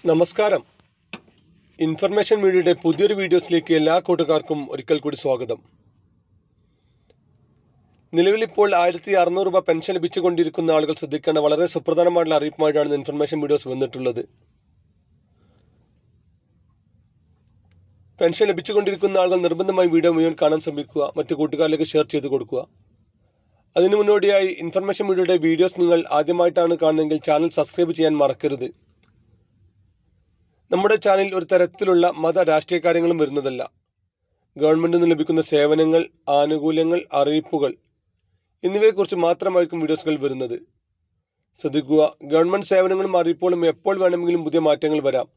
നമസ്കാരം. ഇൻഫർമേഷൻ മീഡിയയുടെ പുതിയൊരു വീഡിയോസിലേക്ക് എല്ലാ കൂട്ടുകാർക്കും ഒരിക്കൽ കൂടി സ്വാഗതം. നിലവിലിപ്പോൾ 1600 രൂപ പെൻഷൻ ലഭിച്ചുകൊണ്ടിരിക്കുന്ന ആളുകൾ ശ്രദ്ധിക്കേണ്ട വളരെ സുപ്രധാനമായിട്ടുള്ള അറിയിപ്പുമായിട്ടാണ് ഇൻഫർമേഷൻ വീഡിയോസ് വന്നിട്ടുള്ളത്. പെൻഷൻ ലഭിച്ചുകൊണ്ടിരിക്കുന്ന ആളുകൾ നിർബന്ധമായി വീഡിയോ മുഴുവൻ കാണാൻ ശ്രമിക്കുക, മറ്റു കൂട്ടുകാരിലേക്ക് ഷെയർ ചെയ്ത് കൊടുക്കുക. അതിനു മുന്നോടിയായി ഇൻഫർമേഷൻ മീഡിയയുടെ വീഡിയോസ് നിങ്ങൾ ആദ്യമായിട്ടാണ് കാണുന്നതെങ്കിൽ ചാനൽ സബ്സ്ക്രൈബ് ചെയ്യാൻ മറക്കരുത്. നമ്മുടെ ചാനലിൽ ഒരു തരത്തിലുള്ള മത രാഷ്ട്രീയ കാര്യങ്ങളും വരുന്നതല്ല. ഗവൺമെൻറ്റിൽ നിന്ന് ലഭിക്കുന്ന സേവനങ്ങൾ, ആനുകൂല്യങ്ങൾ, അറിയിപ്പുകൾ എന്നിവയെക്കുറിച്ച് മാത്രമായിരിക്കും വീഡിയോസുകൾ വരുന്നത്. ശ്രദ്ധിക്കുക, ഗവൺമെൻറ് സേവനങ്ങളും അറിയിപ്പുകളും എപ്പോൾ വേണമെങ്കിലും പുതിയ മാറ്റങ്ങൾ വരാം.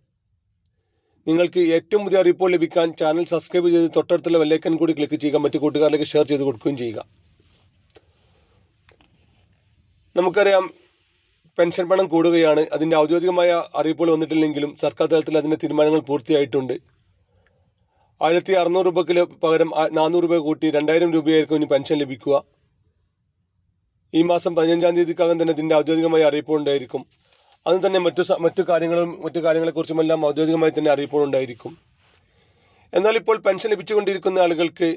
നിങ്ങൾക്ക് ഏറ്റവും പുതിയ അറിയിപ്പുകൾ ലഭിക്കാൻ ചാനൽ സബ്സ്ക്രൈബ് ചെയ്ത് തൊട്ടടുത്തുള്ള ബെല്ലൈക്കൺ കൂടി ക്ലിക്ക് ചെയ്യുക, മറ്റു കൂട്ടുകാരിലേക്ക് ഷെയർ ചെയ്ത് കൊടുക്കുകയും ചെയ്യുക. നമുക്കറിയാം, പെൻഷൻ പണം കൂടുകയാണ്. അതിൻ്റെ ഔദ്യോഗികമായ അറിയിപ്പുകൾ വന്നിട്ടില്ലെങ്കിലും സർക്കാർ തലത്തിൽ അതിൻ്റെ തീരുമാനങ്ങൾ പൂർത്തിയായിട്ടുണ്ട്. 1600 രൂപയ്ക്ക് പകരം 400 രൂപ കൂട്ടി 2000 രൂപയായിരിക്കും ഇനി പെൻഷൻ ലഭിക്കുക. ഈ മാസം 15-ാം തീയതിക്കകം തന്നെ ഇതിൻ്റെ ഔദ്യോഗികമായ അറിയിപ്പുണ്ടായിരിക്കും. അതിന് തന്നെ മറ്റു കാര്യങ്ങളെക്കുറിച്ചുമെല്ലാം ഔദ്യോഗികമായി തന്നെ അറിയിപ്പുകളുണ്ടായിരിക്കും. എന്നാൽ ഇപ്പോൾ പെൻഷൻ ലഭിച്ചുകൊണ്ടിരിക്കുന്ന ആളുകൾക്ക്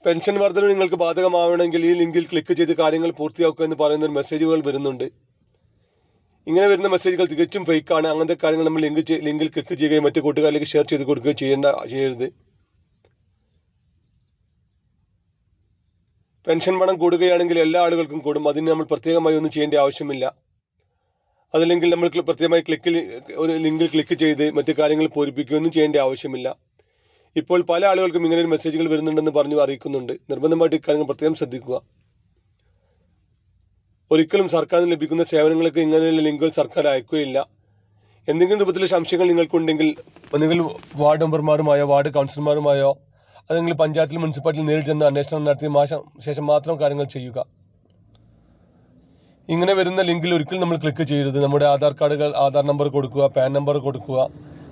പെൻഷൻ വർധന നിങ്ങൾക്ക് ബാധകമാവണമെങ്കിൽ ഈ ലിങ്കിൽ ക്ലിക്ക് ചെയ്ത് കാര്യങ്ങൾ പൂർത്തിയാക്കുക എന്ന് പറയുന്ന ഒരു മെസ്സേജുകൾ വരുന്നുണ്ട്. ഇങ്ങനെ വരുന്ന മെസ്സേജുകൾ തികച്ചും ഫേക്കാണ്. അങ്ങനത്തെ കാര്യങ്ങൾ നമ്മൾ ലിങ്കിൽ ക്ലിക്ക് ചെയ്യുകയും മറ്റു കൂട്ടുകാരിലേക്ക് ഷെയർ ചെയ്ത് കൊടുക്കുകയും ചെയ്യരുത്. പെൻഷൻ പണം കൂടുകയാണെങ്കിൽ എല്ലാ ആളുകൾക്കും കൂടും. അതിന് നമ്മൾ പ്രത്യേകമായി ഒന്നും ചെയ്യേണ്ട ആവശ്യമില്ല. അതല്ലെങ്കിൽ നമ്മൾ പ്രത്യേകമായി ഒരു ലിങ്കിൽ ക്ലിക്ക് ചെയ്ത് മറ്റു കാര്യങ്ങൾ പൂരിപ്പിക്കുകയൊന്നും ചെയ്യേണ്ട ആവശ്യമില്ല. ഇപ്പോൾ പല ആളുകൾക്കും ഇങ്ങനെ മെസ്സേജുകൾ വരുന്നുണ്ടെന്ന് പറഞ്ഞു അറിയിക്കുന്നുണ്ട്. നിർബന്ധമായിട്ട് ഇക്കാര്യങ്ങൾ പ്രത്യേകം ശ്രദ്ധിക്കുക. ഒരിക്കലും സർക്കാരിന് ലഭിക്കുന്ന സേവനങ്ങൾക്ക് ഇങ്ങനെയുള്ള ലിങ്കുകൾ സർക്കാർ അയക്കുകയില്ല. എന്തെങ്കിലും രൂപത്തിലെ സംശയങ്ങൾ നിങ്ങൾക്കുണ്ടെങ്കിൽ ഒന്നുകിൽ വാർഡ് മെമ്പർമാരുമായോ വാർഡ് കൗൺസിലർമാരുമായോ അല്ലെങ്കിൽ പഞ്ചായത്തിൽ മുനിസിപ്പാലിറ്റിയിൽ നേരിട്ട് ചെന്ന് അന്വേഷണം നടത്തിയ ശേഷം മാത്രം കാര്യങ്ങൾ ചെയ്യുക. ഇങ്ങനെ വരുന്ന ലിങ്കിൽ ഒരിക്കലും നമ്മൾ ക്ലിക്ക് ചെയ്യരുത്. നമ്മുടെ ആധാർ നമ്പർ കൊടുക്കുക, പാൻ നമ്പർ കൊടുക്കുക,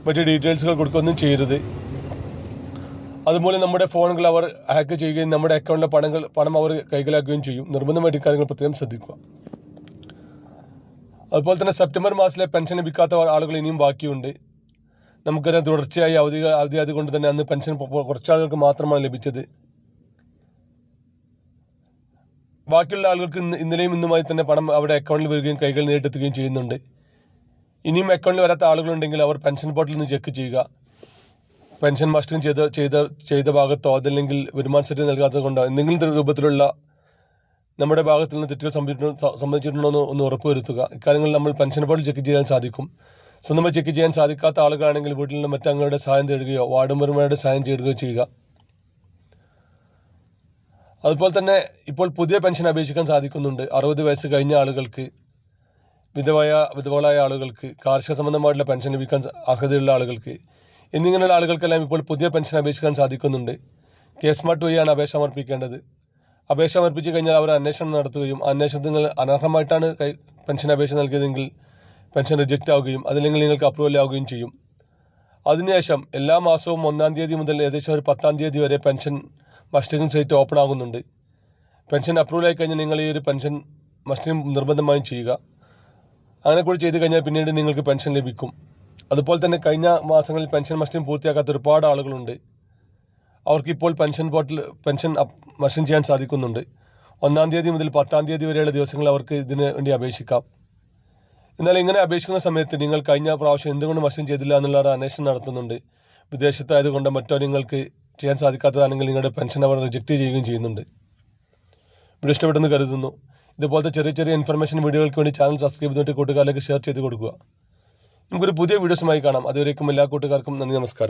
മറ്റു ഡീറ്റെയിൽസുകൾ കൊടുക്കുകയൊന്നും ചെയ്യരുത്. അതുപോലെ നമ്മുടെ ഫോണുകൾ അവർ ഹാക്ക് ചെയ്യുകയും നമ്മുടെ അക്കൗണ്ടിലെ പണം അവർ കൈക്കലാക്കുകയും ചെയ്യും. നിർബന്ധമായിട്ട് ഇക്കാര്യങ്ങൾ പ്രത്യേകം ശ്രദ്ധിക്കുക. അതുപോലെ തന്നെ സെപ്റ്റംബർ മാസത്തിലെ പെൻഷൻ ലഭിക്കാത്ത ആളുകൾ ഇനിയും ബാക്കിയുണ്ട്. നമുക്കറിയാം, തുടർച്ചയായി അവധി കൊണ്ട് തന്നെ അന്ന് പെൻഷൻ കുറച്ചാളുകൾക്ക് മാത്രമാണ് ലഭിച്ചത്. ബാക്കിയുള്ള ആളുകൾക്ക് ഇന്നലെയും ഇന്നുമായി തന്നെ പണം അവരുടെ അക്കൗണ്ടിൽ വരികയും കൈകൾ നേരിട്ടെത്തുകയും ചെയ്യുന്നുണ്ട്. ഇനിയും അക്കൗണ്ടിൽ വരാത്ത ആളുകളുണ്ടെങ്കിൽ അവർ പെൻഷൻ പോർട്ടലിൽ നിന്ന് ചെക്ക് ചെയ്യുക. പെൻഷൻ മസ്റ്റിംഗ് ചെയ്ത ഭാഗത്തോ അതല്ലെങ്കിൽ വരുമാന സർട്ടിഫിക്കറ്റ് നൽകാത്തത് കൊണ്ടോ എന്തെങ്കിലും രൂപത്തിലുള്ള നമ്മുടെ ഭാഗത്തിൽ നിന്ന് തെറ്റുകൾ സംബന്ധിച്ചിട്ടുണ്ടോ എന്ന് ഒന്ന് ഉറപ്പുവരുത്തുക. ഇക്കാര്യങ്ങൾ നമ്മൾ പെൻഷൻ പോർട്ടൽ ചെക്ക് ചെയ്യാൻ സാധിക്കും. സ്വന്തമായി ചെക്ക് ചെയ്യാൻ സാധിക്കാത്ത ആളുകളാണെങ്കിൽ വീട്ടിൽ നിന്ന് മറ്റങ്ങളുടെ സഹായം തേടുകയോ വാർഡ് മെമ്പർമാരുടെ സഹായം തേടുകയോ ചെയ്യുക. അതുപോലെ തന്നെ ഇപ്പോൾ പുതിയ പെൻഷൻ അപേക്ഷിക്കാൻ സാധിക്കുന്നുണ്ട്. 60 വയസ്സ് കഴിഞ്ഞ ആളുകൾക്ക്, വിധവകളായ ആളുകൾക്ക്, കാർഷിക സംബന്ധമായിട്ടുള്ള പെൻഷൻ ലഭിക്കാൻ അർഹതയുള്ള ആളുകൾക്ക് എന്നിങ്ങനെയുള്ള ആളുകൾക്കെല്ലാം ഇപ്പോൾ പുതിയ പെൻഷൻ അപേക്ഷിക്കാൻ സാധിക്കുന്നുണ്ട്. സ്മാർട്ട് വഴിയാണ് അപേക്ഷ സമർപ്പിക്കേണ്ടത്. അപേക്ഷ സമർപ്പിച്ചു കഴിഞ്ഞാൽ അവർ അന്വേഷണം നടത്തുകയും അന്വേഷണത്തിൽ അനർഹമായിട്ടാണ് പെൻഷൻ അപേക്ഷ നൽകിയതെങ്കിൽ പെൻഷൻ റിജക്റ്റ് ആവുകയും അതല്ലെങ്കിൽ നിങ്ങൾക്ക് അപ്രൂവൽ ആവുകയും ചെയ്യും. അതിനുശേഷം എല്ലാ മാസവും 1-ാം തീയതി മുതൽ ഏകദേശം ഒരു 10-ാം തീയതി വരെ പെൻഷൻ മസ്റ്ററിംഗ് സൈറ്റ് ഓപ്പൺ ആകുന്നുണ്ട്. പെൻഷൻ അപ്രൂവൽ ആയി കഴിഞ്ഞാൽ നിങ്ങൾ ഈ ഒരു പെൻഷൻ മസ്റ്ററിംഗ് നിർബന്ധമായും ചെയ്യുക. അങ്ങനെ കൂടി ചെയ്ത് കഴിഞ്ഞാൽ പിന്നീട് നിങ്ങൾക്ക് പെൻഷൻ ലഭിക്കും. അതുപോലെ തന്നെ കഴിഞ്ഞ മാസങ്ങളിൽ പെൻഷൻ മസ്റ്ററിംഗ് പൂർത്തിയാക്കാത്ത ഒരുപാട് ആളുകളുണ്ട്. അവർക്കിപ്പോൾ പെൻഷൻ മസ്റ്ററിംഗ് ചെയ്യാൻ സാധിക്കുന്നുണ്ട്. 1-ാം തീയതി മുതൽ 10-ാം തീയതി വരെയുള്ള ദിവസങ്ങൾ അവർക്ക് ഇതിന് വേണ്ടി അപേക്ഷിക്കാം. എന്നാൽ ഇങ്ങനെ അപേക്ഷിക്കുന്ന സമയത്ത് നിങ്ങൾ കഴിഞ്ഞ പ്രാവശ്യം എന്തുകൊണ്ട് മസ്റ്ററിംഗ് ചെയ്തില്ല എന്നുള്ള അന്വേഷണം നടത്തുന്നുണ്ട്. വിദേശത്തായതുകൊണ്ട് മറ്റോ നിങ്ങൾക്ക് ചെയ്യാൻ സാധിക്കാത്തതാണെങ്കിൽ നിങ്ങളുടെ പെൻഷൻ അവർ റിജക്റ്റ് ചെയ്യുകയും ചെയ്യുന്നുണ്ട്. വീഡിയോ ഇഷ്ടപ്പെട്ടെന്ന് കരുതുന്നു. ഇതുപോലത്തെ ചെറിയ ഇൻഫർമേഷൻ വീഡിയോകൾക്ക് വേണ്ടി ചാനൽ സബ്സ്ക്രൈബ് ചെയ്തിട്ട് കൂട്ടുകാരിലേക്ക് ഷെയർ ചെയ്ത് കൊടുക്കുക. നമുക്കൊരു പുതിയ വീഡിയോസുമായി കാണാം. അതുവരേക്കും എല്ലാ കൂട്ടുകാർക്കും നന്ദി, നമസ്കാരം.